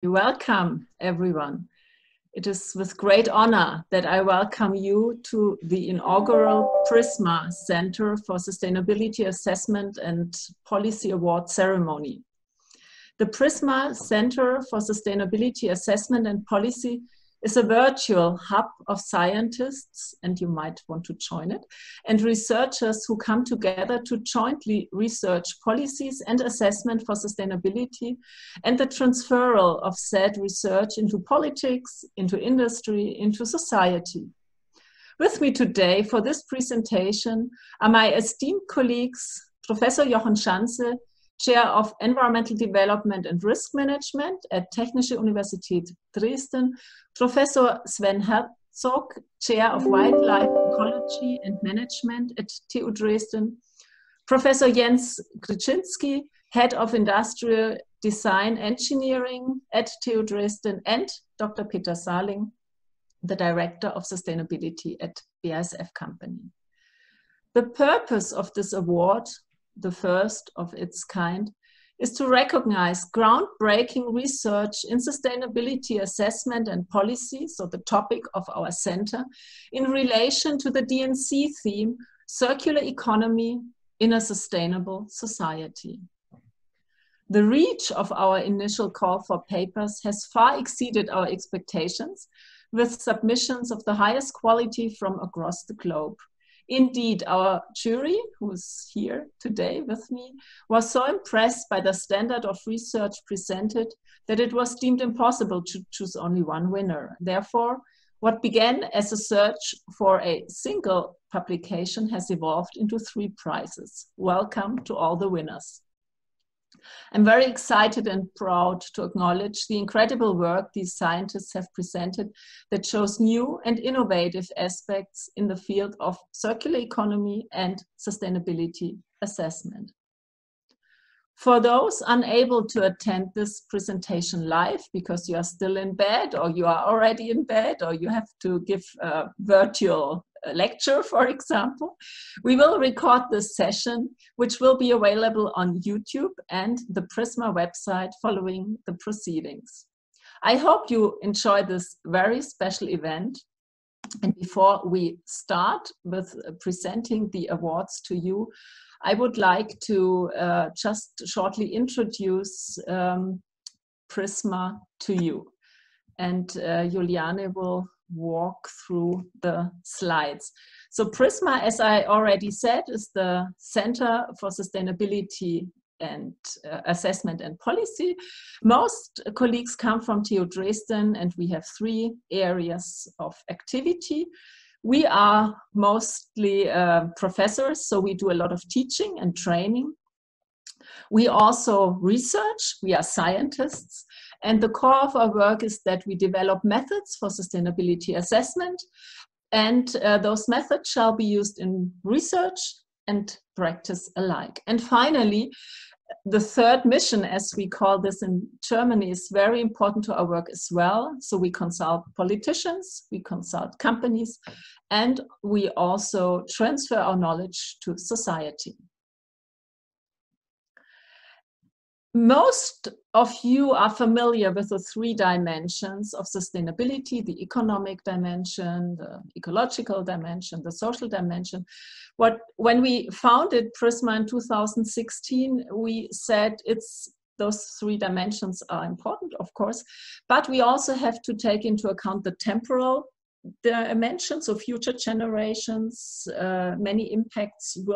Welcome, everyone. It is with great honor that I welcome you to the inaugural PRISMA Center for Sustainability Assessment and Policy Award ceremony. The PRISMA Center for Sustainability Assessment and Policy is a virtual hub of scientists, and you might want to join it, and researchers who come together to jointly research policies and assessment for sustainability and the transferal of said research into politics, into industry, into society. With me today for this presentation are my esteemed colleagues, Professor Jochen Schanze, Chair of Environmental Development and Risk Management at Technische Universität Dresden, Professor Sven Herzog, Chair of Wildlife Ecology and Management at TU Dresden, Professor Jens Gryczynski, Head of Industrial Design Engineering at TU Dresden, and Dr. Peter Sarling, the Director of Sustainability at BASF Company. The purpose of this award, the first of its kind, is to recognize groundbreaking research in sustainability assessment and policy, so the topic of our center, in relation to the DNC theme, circular economy in a sustainable society. The reach of our initial call for papers has far exceeded our expectations, with submissions of the highest quality from across the globe. Indeed, our jury, who's here today with me, was so impressed by the standard of research presented that it was deemed impossible to choose only one winner. Therefore, what began as a search for a single publication has evolved into 3 prizes. Welcome to all the winners. I'm very excited and proud to acknowledge the incredible work these scientists have presented that shows new and innovative aspects in the field of circular economy and sustainability assessment. For those unable to attend this presentation live because you are still in bed, or you are already in bed, or you have to give a virtual lecture, for example, we will record this session, which will be available on YouTube and the PRISMA website following the proceedings. I hope you enjoy this very special event. And before we start with presenting the awards to you, I would like to just shortly introduce PRISMA to you. And Juliane will walk through the slides. So PRISMA, as I already said, is the Center for Sustainability and Assessment and Policy. Most colleagues come from TU Dresden, and we have 3 areas of activity. We are mostly professors, so we do a lot of teaching and training. We also research, we are scientists, and the core of our work is that we develop methods for sustainability assessment, and those methods shall be used in research and practice alike. And finally, the 3rd mission, as we call this in Germany, is very important to our work as well. So we consult politicians, we consult companies, and we also transfer our knowledge to society. Most of you are familiar with the 3 dimensions of sustainability: the economic dimension, the ecological dimension, the social dimension. When we founded PRISMA in 2016, we said those 3 dimensions are important, of course, but we also have to take into account the temporal dimensions of future generations. Many impacts we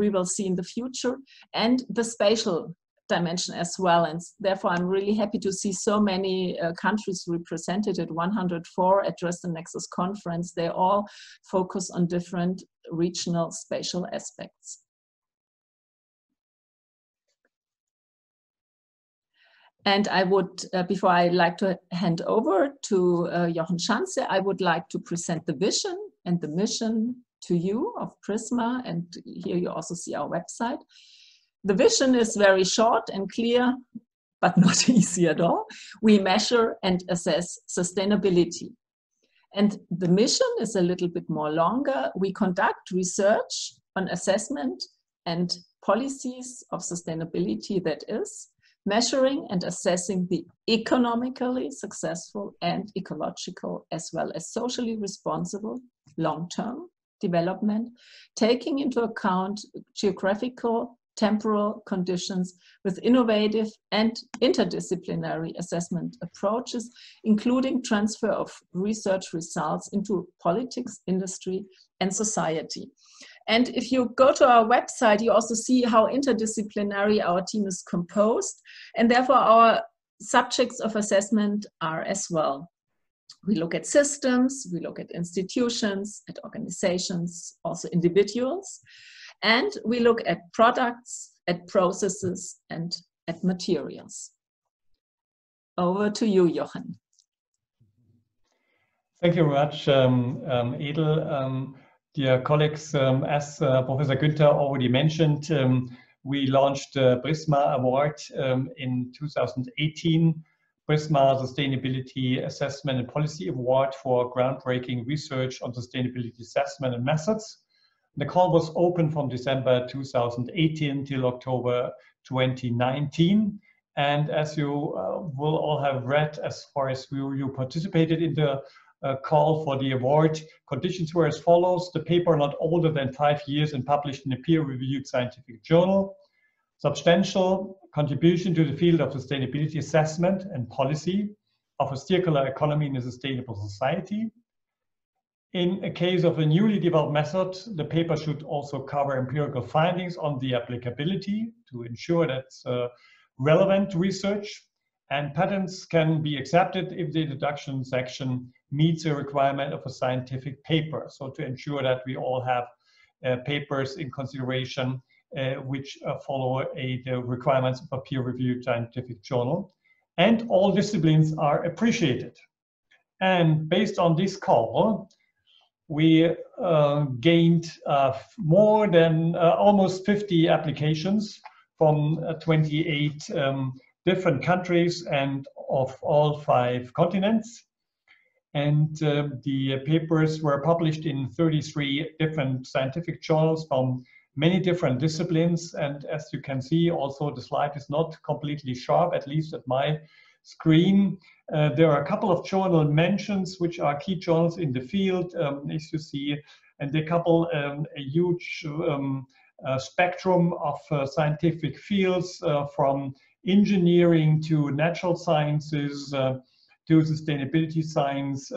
will see in the future, and the spatial dimension as well. And therefore, I'm really happy to see so many countries represented at 104 at Dresden Nexus Conference. They all focus on different regional spatial aspects. And I would, before I like to hand over to Jochen Schanze, I would like to present the vision and the mission to you of PRISMA, and here you also see our website. The vision is very short and clear, but not easy at all. We measure and assess sustainability. And the mission is a little bit more longer. We conduct research on assessment and policies of sustainability, that is, measuring and assessing the economically successful and ecological as well as socially responsible long-term development, taking into account geographical, temporal conditions with innovative and interdisciplinary assessment approaches, including transfer of research results into politics, industry, and society. And if you go to our website, you also see how interdisciplinary our team is composed, and therefore our subjects of assessment are as well. We look at systems, we look at institutions, at organizations, also individuals, and we look at products, at processes, and at materials. Over to you, Jochen. Thank you very much, Edel. Dear colleagues, as Professor Günther already mentioned, we launched the PRISMA Award in 2018, PRISMA Sustainability Assessment and Policy Award for groundbreaking research on sustainability assessment and methods. The call was open from December 2018 till October 2019. And as you will all have read, as far as you participated in the call for the award, conditions were as follows: the paper not older than 5 years and published in a peer-reviewed scientific journal, substantial contribution to the field of sustainability assessment and policy of a circular economy in a sustainable society. In a case of a newly developed method, the paper should also cover empirical findings on the applicability to ensure that it's relevant research, and patents can be accepted if the introduction section meets the requirement of a scientific paper. So to ensure that we all have papers in consideration which follow the requirements of a peer-reviewed scientific journal. And all disciplines are appreciated. And based on this call, we gained more than almost 50 applications from 28 different countries and of all 5 continents. And the papers were published in 33 different scientific journals from many different disciplines. And as you can see, also the slide is not completely sharp, at least at my screen. There are a couple of journal mentions, which are key journals in the field, as you see, and they couple a huge spectrum of scientific fields from engineering to natural sciences to sustainability science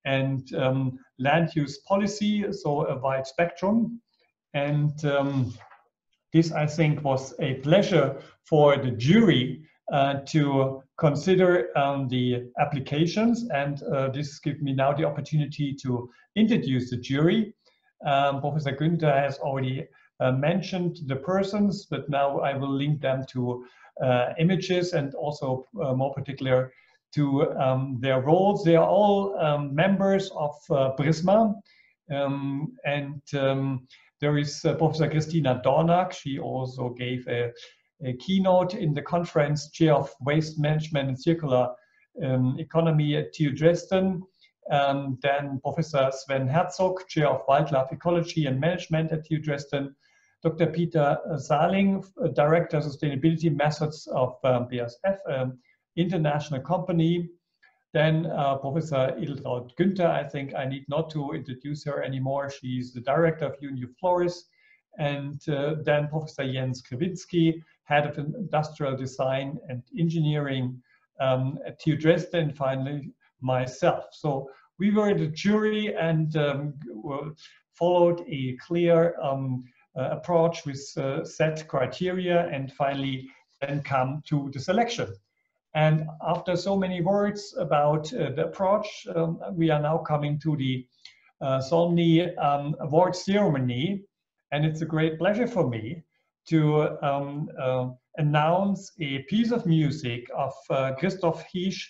and land use policy, so a wide spectrum. And this, I think, was a pleasure for the jury to consider the applications, and this gives me now the opportunity to introduce the jury. Professor Günther has already mentioned the persons, but now I will link them to images and also more particular to their roles. They are all members of PRISMA, and there is Professor Christina Dornach. She also gave a keynote in the conference, Chair of Waste Management and Circular Economy at TU Dresden. Then Professor Sven Herzog, Chair of Wildlife Ecology and Management at TU Dresden. Dr. Peter Saling, Director of Sustainability Methods of BASF, international company. Then Professor Edeltraud Günther, I think I need not to introduce her anymore. She's the Director of UNU Flores. And then Professor Jens Krewinski, Head of Industrial Design and Engineering at TU Dresden, and finally myself. So we were the jury and followed a clear approach with set criteria, and finally then come to the selection. And after so many words about the approach, we are now coming to the solemnly award ceremony. And it's a great pleasure for me to announce a piece of music of Christoph Hiesch.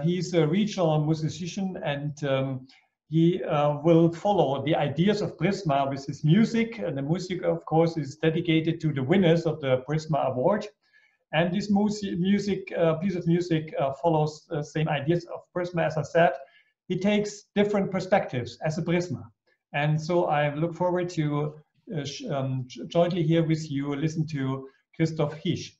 He's a regional musician, and he will follow the ideas of PRISMA with his music. And the music, of course, is dedicated to the winners of the PRISMA Award. And this piece of music follows the same ideas of PRISMA. As I said, he takes different perspectives as a PRISMA. And so I look forward to jointly here with you listen to Christoph Hiesch.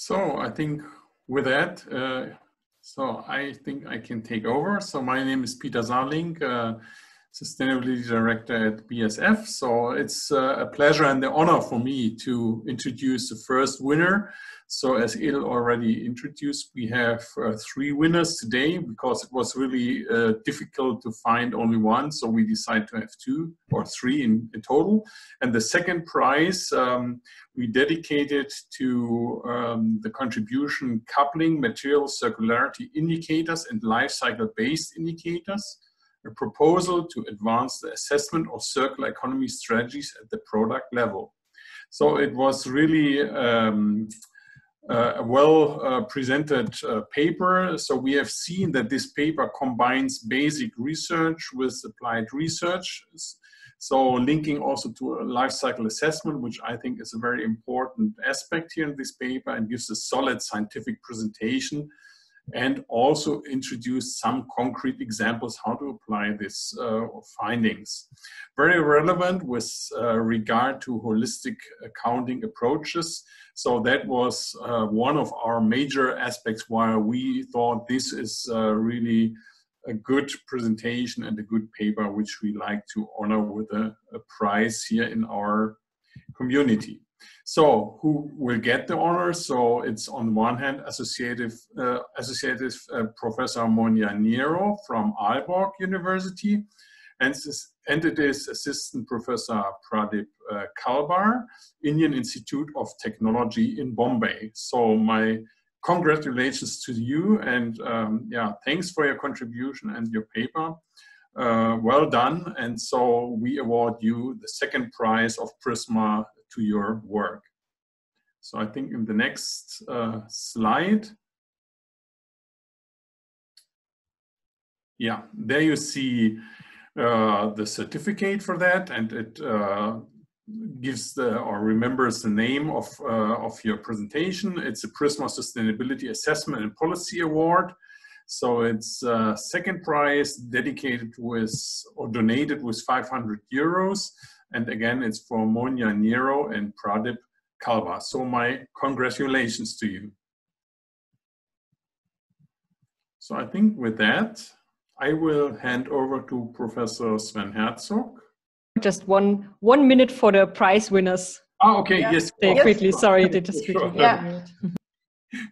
So I think with that, so I think I can take over. So my name is Peter Sarling, Sustainability Director at BASF. So it's a pleasure and the honor for me to introduce the first winner. So as Edel already introduced, we have 3 winners today because it was really difficult to find only one. So we decided to have 2 or 3 in total. And the second prize we dedicated to the contribution coupling material circularity indicators and life cycle based indicators, a proposal to advance the assessment of circular economy strategies at the product level. So it was really a well presented paper. So we have seen that this paper combines basic research with applied research. So linking also to a life cycle assessment, which I think is a very important aspect here in this paper and gives a solid scientific presentation, and also introduce some concrete examples how to apply these findings. Very relevant with regard to holistic accounting approaches. So that was one of our major aspects why we thought this is really a good presentation and a good paper, which we like to honor with a prize here in our community. So who will get the honor? So it's on one hand Associative Professor Monia Nero from Aalborg University, and it is Assistant Professor Pradip Kalbar, Indian Institute of Technology in Bombay. So my congratulations to you, and yeah, thanks for your contribution and your paper. Well done. And so we award you the second prize of PRISMA to your work. So I think in the next slide, yeah, there you see the certificate for that, and it gives or remembers the name of your presentation. It's a PRISMA Sustainability Assessment and Policy Award. So it's second prize dedicated with or donated with 500 euros. And again, it's for Monia Nero and Pradip Kalba. So my congratulations to you. So I think with that, I will hand over to Professor Sven Herzog. Just one minute for the prize winners. Oh, okay, yeah. Yes. They quickly, sorry, they just sure. quickly. Yeah.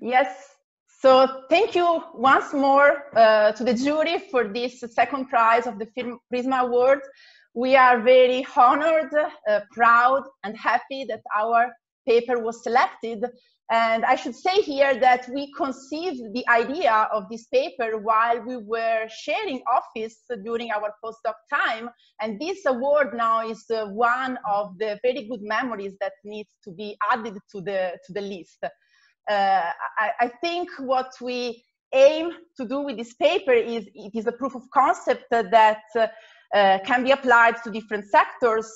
Yes. So thank you once more to the jury for this second prize of the PRISMA Award. We are very honored, proud, and happy that our paper was selected. And I should say here that we conceived the idea of this paper while we were sharing office during our postdoc time. And this award now is one of the very good memories that needs to be added to the list. I think what we aim to do with this paper is it is a proof of concept that can be applied to different sectors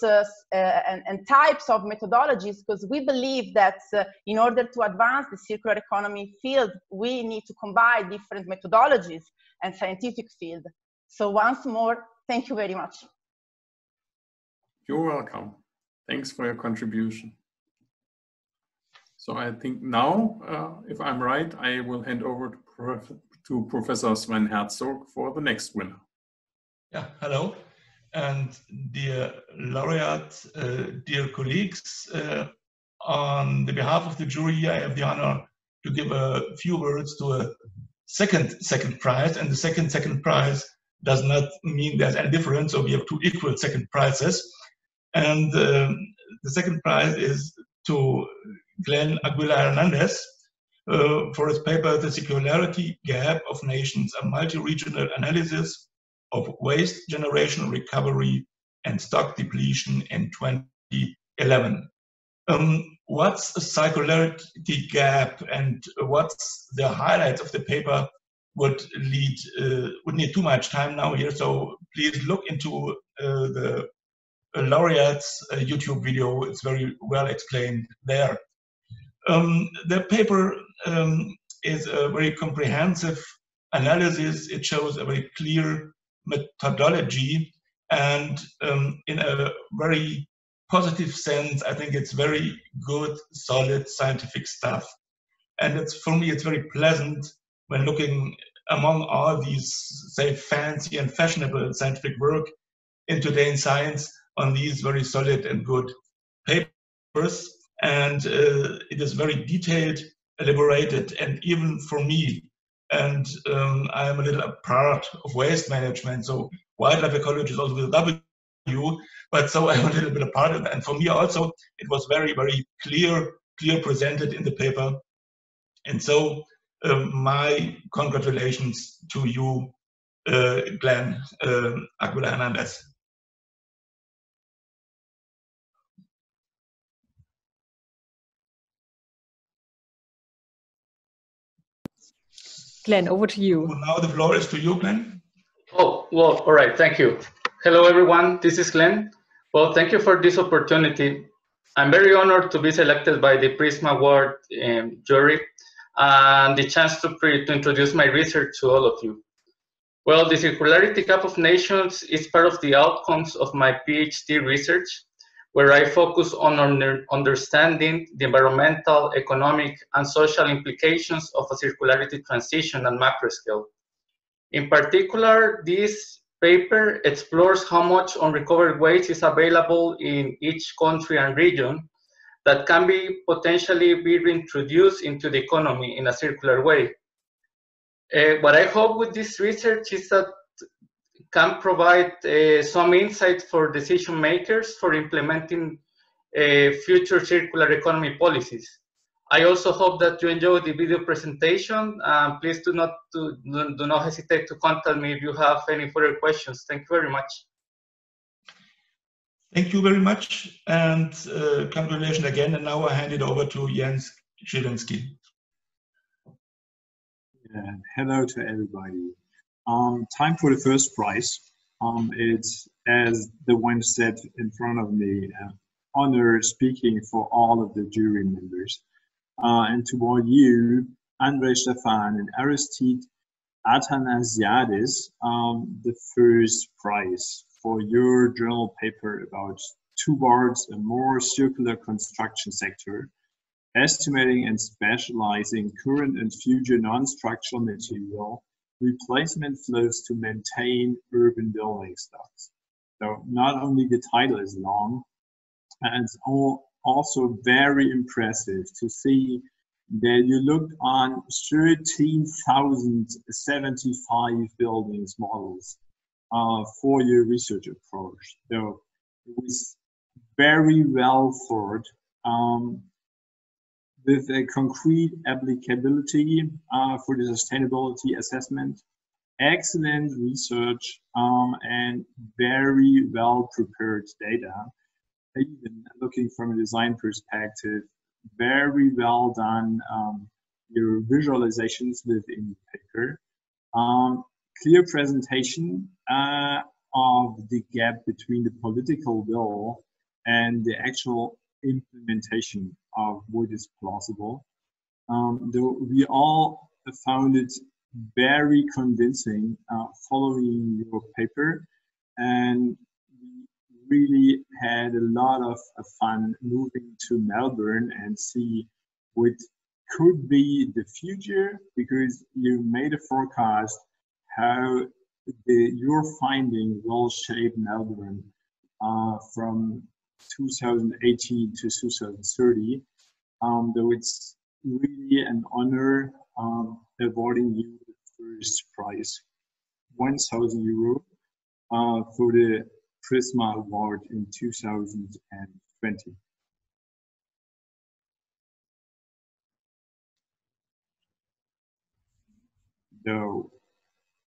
and types of methodologies, because we believe that in order to advance the circular economy field, we need to combine different methodologies and scientific field. So once more, thank you very much. You're welcome. Thanks for your contribution. So I think now, if I'm right, I will hand over to Professor Sven Herzog for the next winner. Yeah, hello. And dear laureate, dear colleagues, on the behalf of the jury, I have the honor to give a few words to a second prize. And the second prize does not mean there's any difference, so we have 2 equal second prizes. And the second prize is to Glenn Aguilar Hernandez for his paper, The Circularity Gap of Nations, a multi-regional analysis of waste generation, recovery, and stock depletion in 2011. What's a circularity gap, and what's the highlights of the paper would need too much time now here, so please look into the laureate's YouTube video. It's very well explained there. The paper is a very comprehensive analysis. It shows a very clear methodology, and in a very positive sense, I think it's very good, solid scientific stuff. And for me, it's very pleasant when looking among all these, say, fancy and fashionable scientific work in today's science on these very solid and good papers. And it is very detailed, elaborated, and even for me, and I am a little part of waste management, so wildlife ecology is also with a W, but so I'm a little bit a part of that. And for me also, it was very, very clear presented in the paper. And so my congratulations to you, Glenn, Aquila Hernandez. Glenn, over to you. Well, now the floor is to you, Glenn. Oh, well, all right, thank you. Hello, everyone, this is Glenn. Well, thank you for this opportunity. I'm very honored to be selected by the PRISMA Award jury and the chance to introduce my research to all of you. Well, the Circularity Gap of Nations is part of the outcomes of my PhD research, where I focus on understanding the environmental, economic, and social implications of a circularity transition on macro scale. In particular, this paper explores how much unrecovered waste is available in each country and region that can be potentially be reintroduced into the economy in a circular way. What I hope with this research is that can provide some insight for decision makers for implementing future circular economy policies. I also hope that you enjoy the video presentation. Please do not hesitate to contact me if you have any further questions. Thank you very much. Thank you very much, and congratulations again. And now I hand it over to Jens Zielinski. Hello to everybody. Time for the first prize. It's, as the one said in front of me, honor speaking for all of the jury members. And toward you, Andre Stefan and Aristide Athanasiadis, the first prize for your journal paper about towards a more circular construction sector, estimating and specializing current and future non-structural material replacement flows to maintain urban building stocks. So not only the title is long, and it's also very impressive to see that you looked on 13,075 buildings models for your research approach. So it was very well thought, with a concrete applicability for the sustainability assessment, excellent research, and very well prepared data. Even looking from a design perspective, very well done your visualizations within the paper. Clear presentation of the gap between the political will and the actual implementation of what is plausible. Though we all found it very convincing following your paper, and we really had a lot of fun moving to Melbourne and see what could be the future, because you made a forecast how your finding will shape Melbourne from 2018 to 2030. Though it's really an honor awarding you the first prize, €1,000 for the PRISMA Award in 2020. Though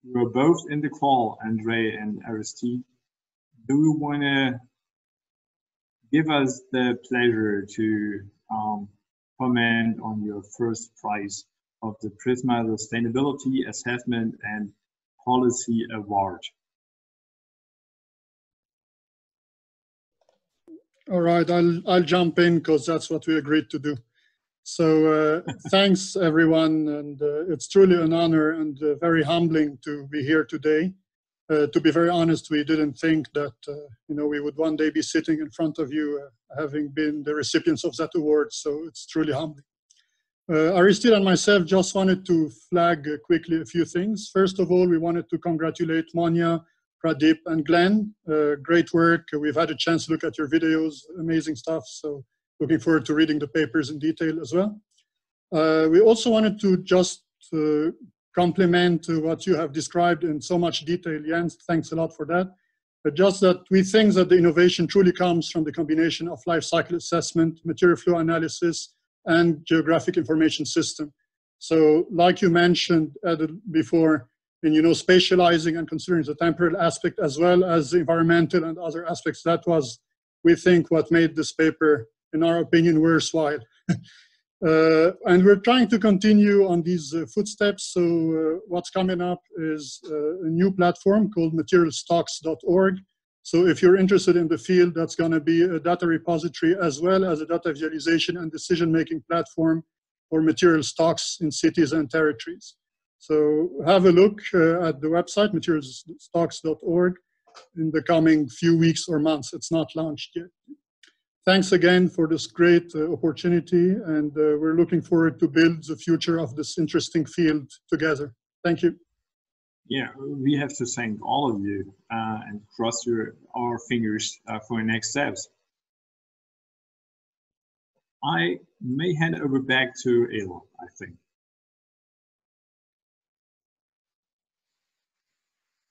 you are both in the call, Andre and Aristide, do you want to give us the pleasure to comment on your first prize of the PRISMA Sustainability Assessment and Policy Award? All right, I'll jump in because that's what we agreed to do. So thanks everyone, and it's truly an honor and very humbling to be here today. To be very honest, we didn't think that we would one day be sitting in front of you, having been the recipients of that award. So it's truly humbling. Aristide and myself just wanted to flag quickly a few things. First of all, we wanted to congratulate Monia, Pradeep, and Glenn. Great work. We've had a chance to look at your videos, amazing stuff. So looking forward to reading the papers in detail as well. We also wanted to just compliment what you have described in so much detail. Jens, thanks a lot for that. But just that we think that the innovation truly comes from the combination of life cycle assessment, material flow analysis, and geographic information system. So like you mentioned before, in spatializing and considering the temporal aspect as well as the environmental and other aspects, that was, we think, what made this paper, in our opinion, worthwhile. And we're trying to continue on these footsteps. So what's coming up is a new platform called materialstocks.org. So if you're interested in the field, that's going to be a data repository as well as a data visualization and decision-making platform for material stocks in cities and territories. So have a look at the website, materialstocks.org, in the coming few weeks or months. It's not launched yet. Thanks again for this great opportunity, and we're looking forward to build the future of this interesting field together. Thank you. Yeah, we have to thank all of you and cross our fingers for the next steps. I may hand over back to Edel, I think.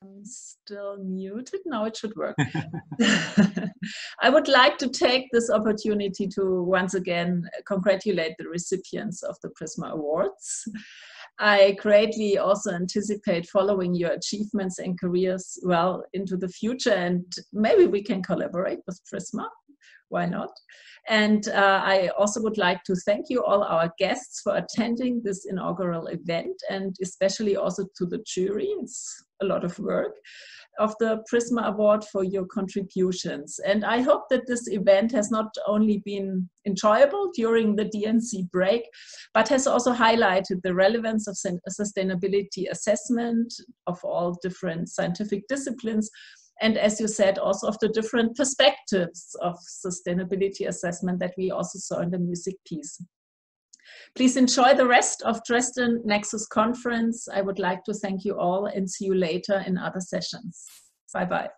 I'm still muted. Now it should work. I would like to take this opportunity to once again congratulate the recipients of the PRISMA Awards. I greatly also anticipate following your achievements and careers well into the future, and maybe we can collaborate with PRISMA. Why not? And I also would like to thank you all our guests for attending this inaugural event, and especially also to the jury. It's a lot of work of the PRISMA Award for your contributions. And I hope that this event has not only been enjoyable during the DNC break, but has also highlighted the relevance of sustainability assessment of all different scientific disciplines. And as you said, also of the different perspectives of sustainability assessment that we also saw in the music piece. Please enjoy the rest of Dresden Nexus Conference. I would like to thank you all and see you later in other sessions. Bye-bye.